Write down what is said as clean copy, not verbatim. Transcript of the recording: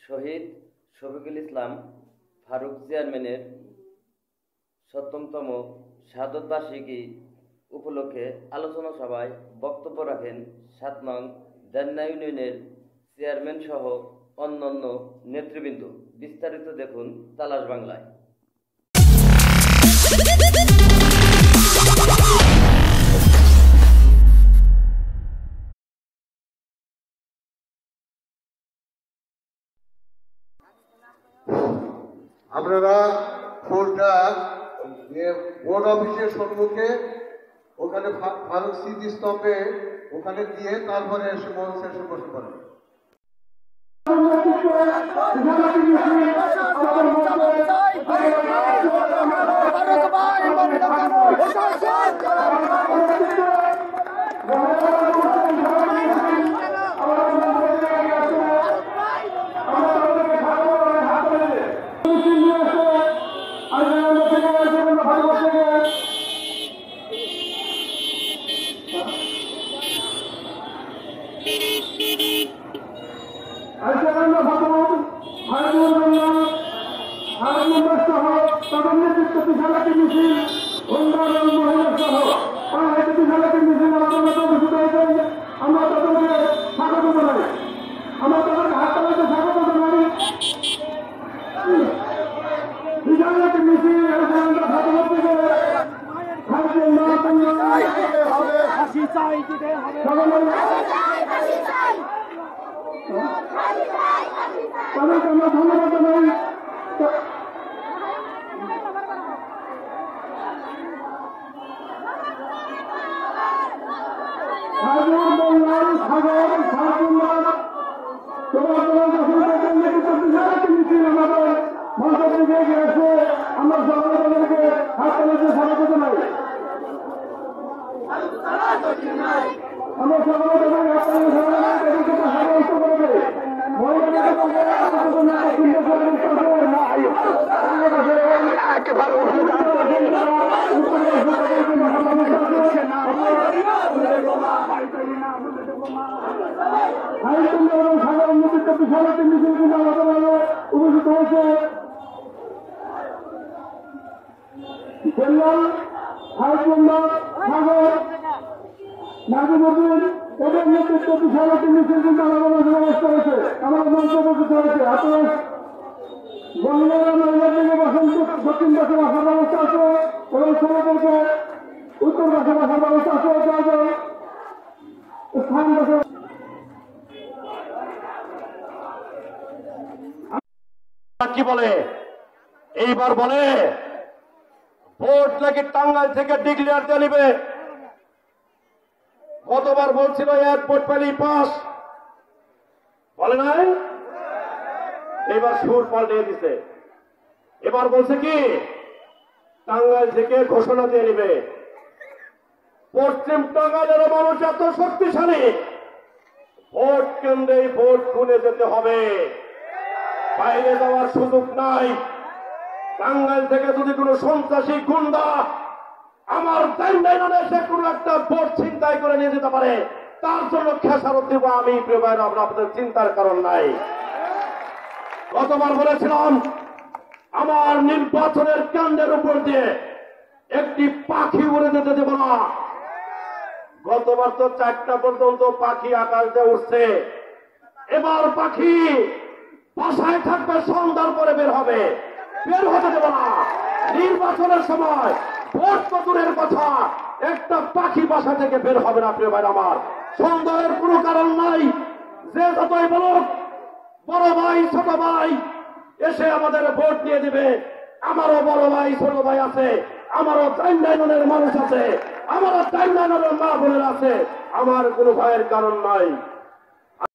শহীদ শফিকুল ইসলাম ফারুক চেয়ারম্যানের ৭০তম শাহাদত বার্ষিকী উপলক্ষে আলোচনা সভায় বক্তব্য রাখেন ৭ নং দেলনা ইউনিয়নের চেয়ারম্যান সহ অন্যান্য নেতৃবৃন্দ। বিস্তারিত দেখুন তালাশ বাংলায়। আপনারা ফুলটা বোর্ড অফিসের সম্মুখে ওখানে ফারুক স্মৃতিস্তম্ভে ওখানে দিয়ে তারপরে এসে মঞ্চে এসে বসে পড়েন। কি বলে এইবার বলে ভোট নাকি টাঙ্গাইল থেকে ডিক্লেয়ার দিয়ে নিবে। গতবার বলছিল এক ভোট পেলেই পাস, বলে নাই? এবার সুর পাল্টে দিছে, এবার বলছে কি টাঙ্গাইল থেকে ঘোষণা দিয়ে নিবে। পশ্চিম টাঙ্গাইলের মানুষ এত শক্তিশালী, ভোট কেন্দ্রে ভোট খুলে যেতে হবে, বাইরে যাওয়ার সুযোগ নাই। টাঙ্গাইল থেকে যদি কোনো সন্ত্রাসী গুন্ডা আমার টাঙ্গাইলে এসে কোনো একটা ভোট ছিনতাই করে নিয়ে যেতে পারে, তার জন্য খেসারত দিব আমি। প্রিয় ভাইরা, আপনাদের চিন্তার কারণ নাই। গতবার বলেছিলাম আমার নির্বাচনের কেন্দ্রের উপর দিয়ে একটি পাখি উড়ে যেতে দেব না। গতবার তো 4টা পর্যন্ত পাখি আকাশ দিয়ে উঠছে, এবার পাখি বাসায় থাকবে, সন্ধ্যার পরে বের হবে, বের হতে দেব না। নির্বাচনের সময় ভোট কতুরের কথা, একটা পাখি বাসা থেকে বের হবে না। প্রিয় ভাই আমার, সন্দেহের কোনো কারণ নাই। যে যতই বলুক বড় ভাই ছোট ভাই এসে আমাদের ভোট নিয়ে দিবে। আমারও বড় ভাই ছোট ভাই আছে, আমারও টাঙ্গাইলের মানুষ আছে, আমারও টাঙ্গাইলের মা বোনের আছে, আমার কোনো ভয়ের কারণ নাই।